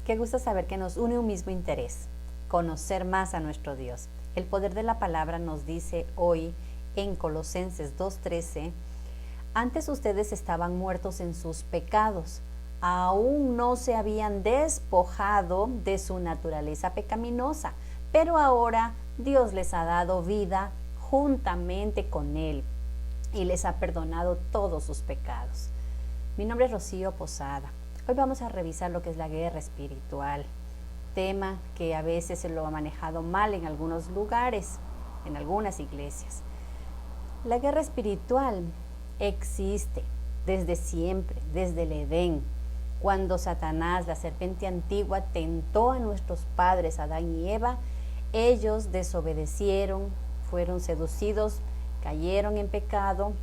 Qué gusto saber que nos une un mismo interés, conocer más a nuestro Dios. El poder de la palabra nos dice hoy en Colosenses 2:13, antes ustedes estaban muertos en sus pecados, aún no se habían despojado de su naturaleza pecaminosa, pero ahora Dios les ha dado vida juntamente con Él y les ha perdonado todos sus pecados. Mi nombre es Rocío Posada. Hoy vamos a revisar lo que es la guerra espiritual, tema que a veces se lo ha manejado mal en algunos lugares, en algunas iglesias. La guerra espiritual existe desde siempre, desde el Edén, cuando Satanás, la serpiente antigua, tentó a nuestros padres Adán y Eva. Ellos desobedecieron, fueron seducidos, cayeron en pecado.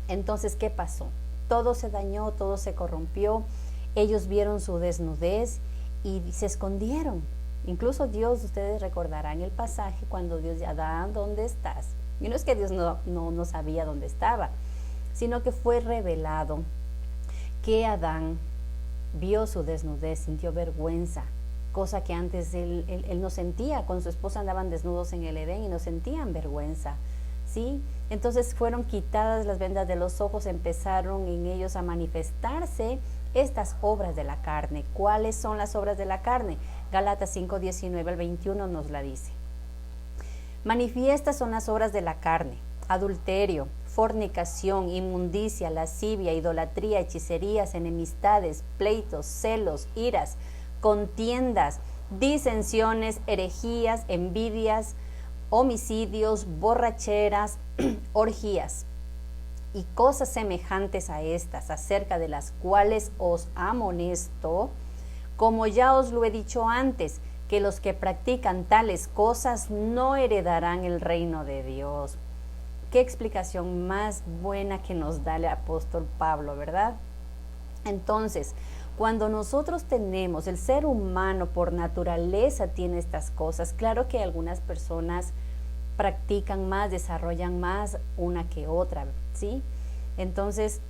Entonces, ¿qué pasó? Todo se dañó, todo se corrompió. Ellos vieron su desnudez y se escondieron. Incluso Dios, ustedes recordarán el pasaje cuando Dios dice, Adán, ¿dónde estás? Y no es que Dios no sabía dónde estaba, sino que fue revelado que Adán vio su desnudez, sintió vergüenza, cosa que antes él no sentía. Con su esposa andaban desnudos en el Edén y no sentían vergüenza, ¿sí? Entonces fueron quitadas las vendas de los ojos, empezaron en ellos a manifestarse estas obras de la carne. ¿Cuáles son las obras de la carne? Gálatas 5:19 al 21 nos la dice. Manifiestas son las obras de la carne: adulterio, fornicación, inmundicia, lascivia, idolatría, hechicerías, enemistades, pleitos, celos, iras, contiendas, disensiones, herejías, envidias, homicidios, borracheras, orgías y cosas semejantes a estas, acerca de las cuales os amonesto, como ya os lo he dicho antes, que los que practican tales cosas no heredarán el reino de Dios. Qué explicación más buena que nos da el apóstol Pablo, ¿verdad? Entonces, cuando nosotros tenemos, el ser humano por naturaleza tiene estas cosas, claro que algunas personas practican más, desarrollan más una que otra, ¿sí? Entonces,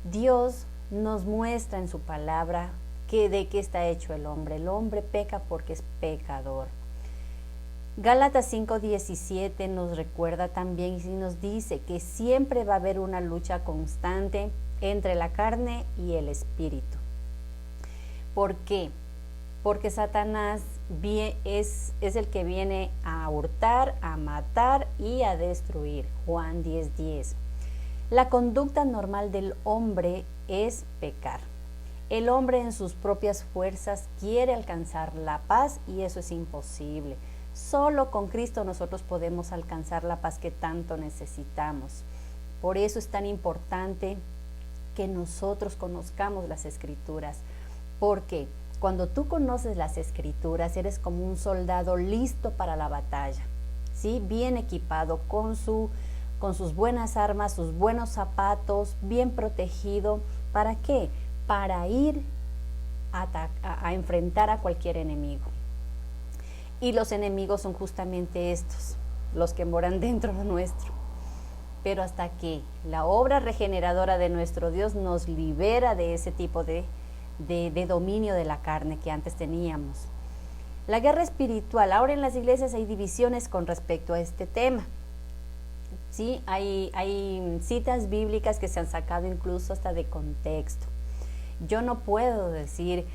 Dios nos muestra en su palabra que de qué está hecho el hombre. El hombre peca porque es pecador. Gálatas 5:17 nos recuerda también y nos dice que siempre va a haber una lucha constante entre la carne y el espíritu. ¿Por qué? Porque Satanás es el que viene a hurtar, a matar y a destruir. Juan 10:10. La conducta normal del hombre es pecar. El hombre en sus propias fuerzas quiere alcanzar la paz y eso es imposible. Solo con Cristo nosotros podemos alcanzar la paz que tanto necesitamos. Por eso es tan importante que nosotros conozcamos las Escrituras, porque cuando tú conoces las Escrituras eres como un soldado listo para la batalla, ¿sí? Bien equipado con sus buenas armas, sus buenos zapatos, bien protegido. ¿Para qué? Para ir a enfrentar a cualquier enemigo. Y los enemigos son justamente estos, los que moran dentro de nuestro. Pero hasta que la obra regeneradora de nuestro Dios nos libera de ese tipo de dominio de la carne que antes teníamos. La guerra espiritual, ahora en las iglesias hay divisiones con respecto a este tema. Sí, hay citas bíblicas que se han sacado incluso hasta de contexto. Yo no puedo decir,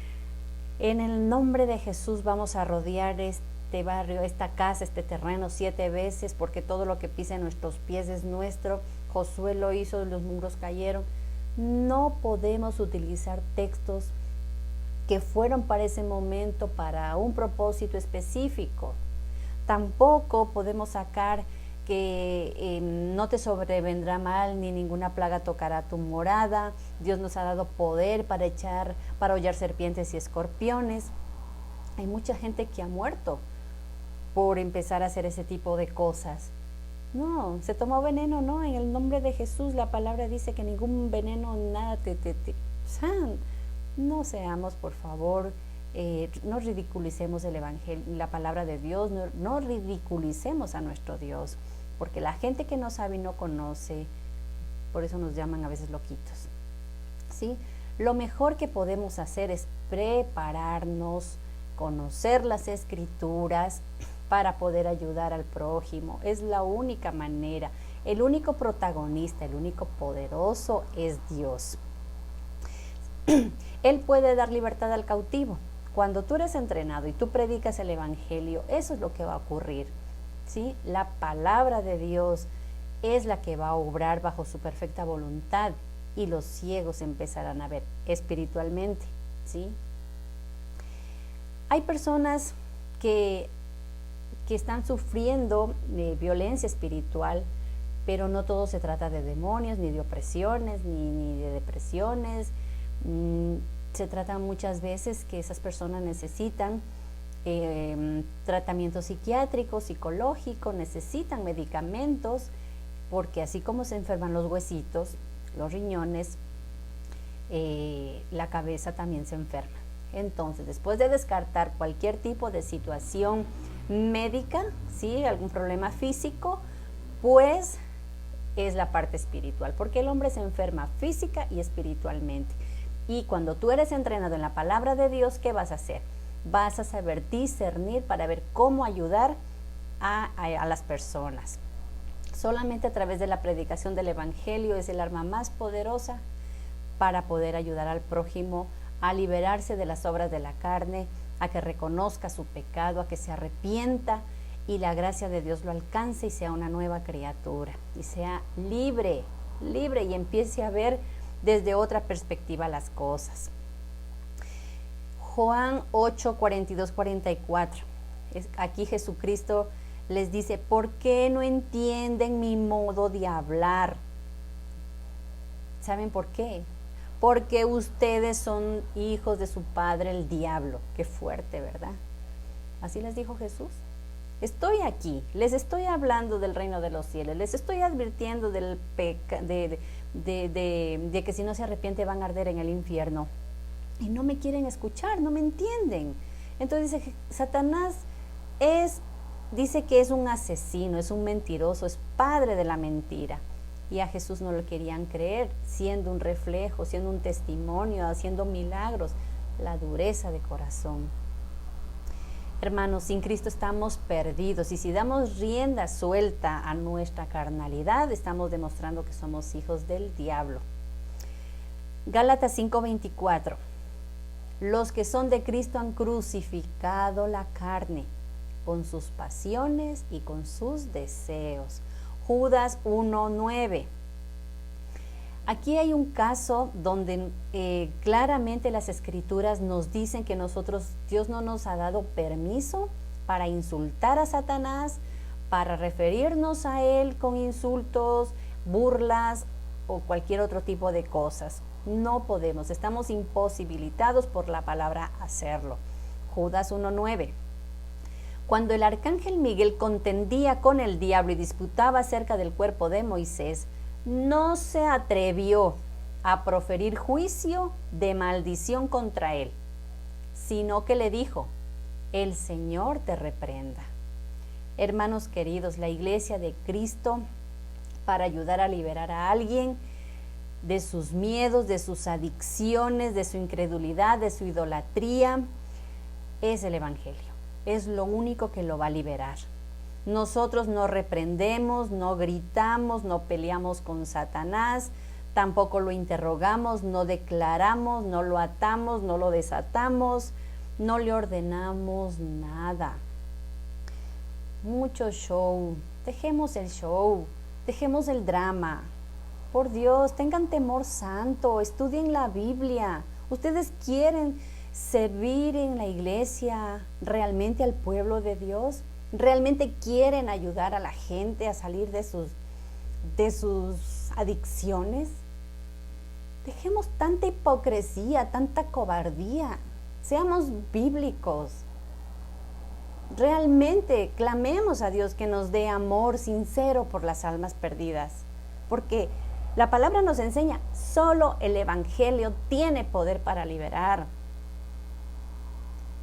en el nombre de Jesús vamos a rodear este barrio, esta casa, este terreno 7 veces, porque todo lo que pisa en nuestros pies es nuestro. Josué lo hizo, los muros cayeron. No podemos utilizar textos que fueron para ese momento, para un propósito específico. Tampoco podemos sacar que no te sobrevendrá mal, ni ninguna plaga tocará tu morada. Dios nos ha dado poder para hollar serpientes y escorpiones. Hay mucha gente que ha muerto por empezar a hacer ese tipo de cosas. No, se tomó veneno, no, en el nombre de Jesús la palabra dice que ningún veneno, nada no seamos, por favor, no ridiculicemos el evangelio, la palabra de Dios, no ridiculicemos a nuestro Dios, porque la gente que no sabe y no conoce, por eso nos llaman a veces loquitos, ¿sí? Lo mejor que podemos hacer es prepararnos, conocer las escrituras para poder ayudar al prójimo. Es la única manera. El único protagonista, el único poderoso es Dios. Él puede dar libertad al cautivo. Cuando tú eres entrenado y tú predicas el evangelio, eso es lo que va a ocurrir, ¿sí? La palabra de Dios es la que va a obrar bajo su perfecta voluntad y los ciegos empezarán a ver espiritualmente, ¿sí? Hay personas que están sufriendo violencia espiritual, pero no todo se trata de demonios, ni de opresiones, ni de depresiones. Se trata muchas veces que esas personas necesitan tratamiento psiquiátrico, psicológico, necesitan medicamentos, porque así como se enferman los huesitos, los riñones, la cabeza también se enferma. Entonces, después de descartar cualquier tipo de situación médica, ¿sí? Algún problema físico, pues es la parte espiritual, porque el hombre se enferma física y espiritualmente. Y cuando tú eres entrenado en la palabra de Dios, ¿qué vas a hacer? Vas a saber discernir para ver cómo ayudar a las personas. Solamente a través de la predicación del evangelio es el arma más poderosa para poder ayudar al prójimo a liberarse de las obras de la carne, a que reconozca su pecado, a que se arrepienta y la gracia de Dios lo alcance y sea una nueva criatura y sea libre y empiece a ver desde otra perspectiva las cosas. Juan 8, 42, 44. Aquí Jesucristo les dice, ¿por qué no entienden mi modo de hablar? ¿Saben por qué? Porque ustedes son hijos de su padre el diablo. Qué fuerte, ¿verdad? Así les dijo Jesús. Estoy aquí, les estoy hablando del reino de los cielos, les estoy advirtiendo del de que si no se arrepiente van a arder en el infierno. Y no me quieren escuchar, no me entienden. Entonces dice, Satanás dice que es un asesino, es un mentiroso, es padre de la mentira. Y a Jesús no lo querían creer, siendo un reflejo, siendo un testimonio, haciendo milagros, la dureza de corazón. Hermanos, sin Cristo estamos perdidos y si damos rienda suelta a nuestra carnalidad, estamos demostrando que somos hijos del diablo. Gálatas 5:24. Los que son de Cristo han crucificado la carne con sus pasiones y con sus deseos. Judas 1:9. Aquí hay un caso donde claramente las escrituras nos dicen que Dios no nos ha dado permiso para insultar a Satanás, para referirnos a él con insultos, burlas o cualquier otro tipo de cosas. No podemos, estamos imposibilitados por la palabra hacerlo. Judas 1:9. Cuando el arcángel Miguel contendía con el diablo y disputaba acerca del cuerpo de Moisés, no se atrevió a proferir juicio de maldición contra él, sino que le dijo, el Señor te reprenda. Hermanos queridos, la iglesia de Cristo, para ayudar a liberar a alguien de sus miedos, de sus adicciones, de su incredulidad, de su idolatría, es el evangelio. Es lo único que lo va a liberar. Nosotros no reprendemos, no gritamos, no peleamos con Satanás, tampoco lo interrogamos, no declaramos, no lo atamos, no lo desatamos, no le ordenamos nada. Mucho show, dejemos el drama. Por Dios, tengan temor santo, estudien la Biblia. Ustedes quieren servir en la iglesia realmente al pueblo de Dios. ¿Realmente quieren ayudar a la gente a salir de sus adicciones? Dejemos tanta hipocresía, tanta cobardía. Seamos bíblicos. Realmente clamemos a Dios que nos dé amor sincero por las almas perdidas. Porque la palabra nos enseña, solo el evangelio tiene poder para liberar.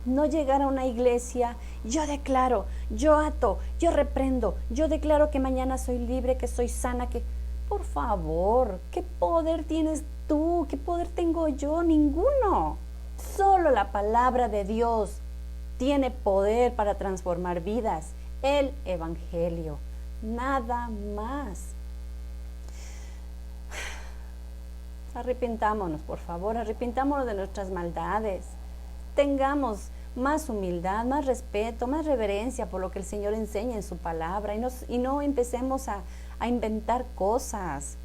No llegar a una iglesia, yo declaro, yo ato, yo reprendo, yo declaro que mañana soy libre, que soy sana, que... Por favor, ¿qué poder tienes tú? ¿Qué poder tengo yo? Ninguno. Solo la palabra de Dios tiene poder para transformar vidas. El Evangelio. Nada más. Arrepentámonos, por favor, arrepentámonos de nuestras maldades. Tengamos más humildad, más respeto, más reverencia por lo que el Señor enseña en su palabra y no empecemos a inventar cosas.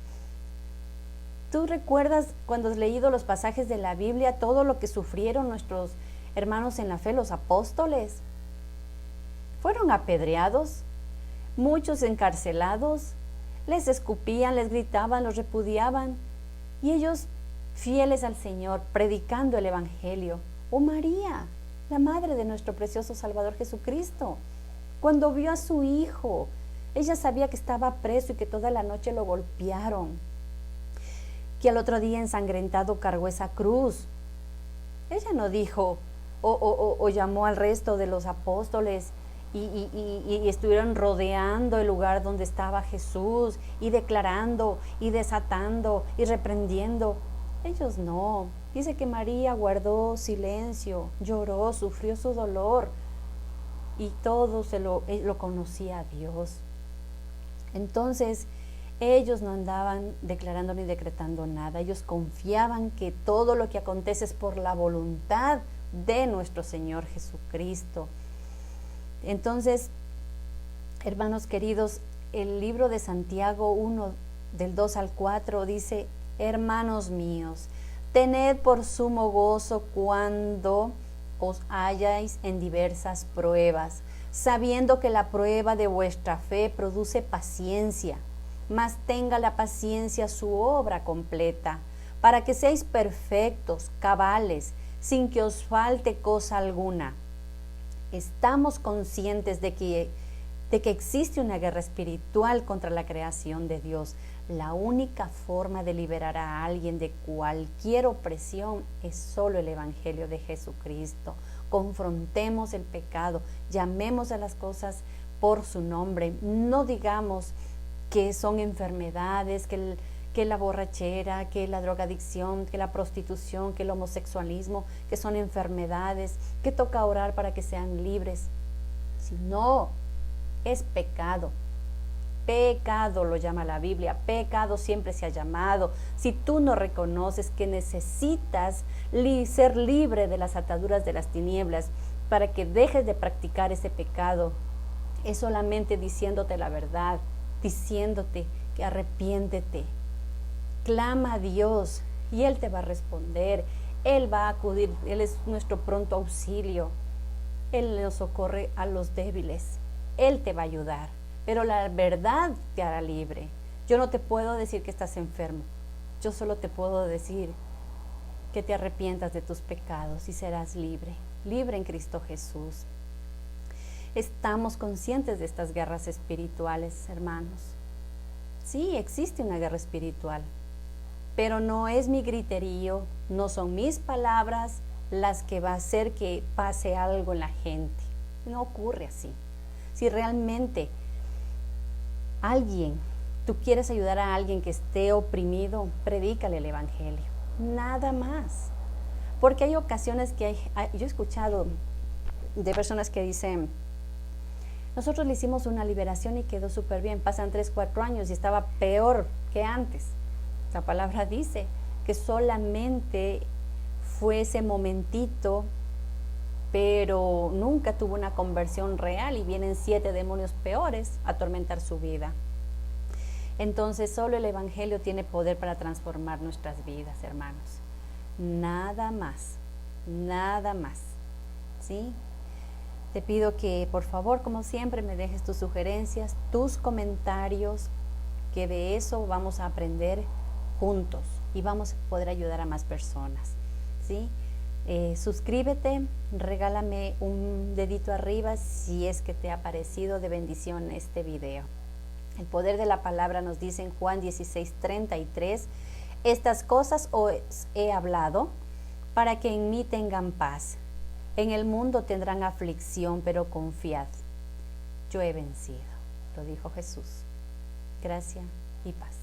¿Tú recuerdas cuando has leído los pasajes de la Biblia, todo lo que sufrieron nuestros hermanos en la fe, los apóstoles? Fueron apedreados, muchos encarcelados, les escupían, les gritaban, los repudiaban. Y ellos, fieles al Señor, predicando el Evangelio. Oh María, la madre de nuestro precioso Salvador Jesucristo, cuando vio a su hijo, ella sabía que estaba preso y que toda la noche lo golpearon, que al otro día ensangrentado cargó esa cruz. Ella no dijo o llamó al resto de los apóstoles y estuvieron rodeando el lugar donde estaba Jesús y declarando y desatando y reprendiendo. Ellos no. Dice que María guardó silencio, lloró, sufrió su dolor y todo lo conocía a Dios. Entonces ellos no andaban declarando ni decretando nada. Ellos confiaban que todo lo que acontece es por la voluntad de nuestro Señor Jesucristo. Entonces, hermanos queridos, el libro de Santiago 1, del 2 al 4, dice: hermanos míos, tened por sumo gozo cuando os halláis en diversas pruebas, sabiendo que la prueba de vuestra fe produce paciencia, mas tenga la paciencia su obra completa, para que seáis perfectos, cabales, sin que os falte cosa alguna. Estamos conscientes de que existe una guerra espiritual contra la creación de Dios. La única forma de liberar a alguien de cualquier opresión es solo el Evangelio de Jesucristo. Confrontemos el pecado, llamemos a las cosas por su nombre. No digamos que son enfermedades, que la borrachera, que la drogadicción, que la prostitución, que el homosexualismo, que son enfermedades, que toca orar para que sean libres. Si no, es pecado. Pecado lo llama la Biblia, pecado siempre se ha llamado. Si tú no reconoces que necesitas ser libre de las ataduras de las tinieblas para que dejes de practicar ese pecado, es solamente diciéndote la verdad, diciéndote que arrepiéntete. Clama a Dios y Él te va a responder. Él va a acudir, Él es nuestro pronto auxilio. Él nos socorre a los débiles. Él te va a ayudar, pero la verdad te hará libre. Yo no te puedo decir que estás enfermo. Yo solo te puedo decir que te arrepientas de tus pecados y serás libre, libre en Cristo Jesús. Estamos conscientes de estas guerras espirituales, hermanos. Sí, existe una guerra espiritual, pero no es mi griterío, no son mis palabras las que va a hacer que pase algo en la gente. No ocurre así. Si realmente tú quieres ayudar a alguien que esté oprimido, predícale el Evangelio, nada más. Porque hay ocasiones que yo he escuchado de personas que dicen: nosotros le hicimos una liberación y quedó súper bien, pasan 3, 4 años y estaba peor que antes. La palabra dice que solamente fue ese momentito, pero nunca tuvo una conversión real y vienen 7 demonios peores a atormentar su vida. Entonces solo el Evangelio tiene poder para transformar nuestras vidas, hermanos. Nada más, ¿sí? Te pido que por favor, como siempre, me dejes tus sugerencias, tus comentarios, que de eso vamos a aprender juntos y vamos a poder ayudar a más personas, ¿sí? Suscríbete, regálame un dedito arriba si es que te ha parecido de bendición este video. El poder de la palabra nos dice en Juan 16:33, estas cosas os he hablado para que en mí tengan paz. En el mundo tendrán aflicción, pero confiad, yo he vencido. Lo dijo Jesús. Gracia y paz.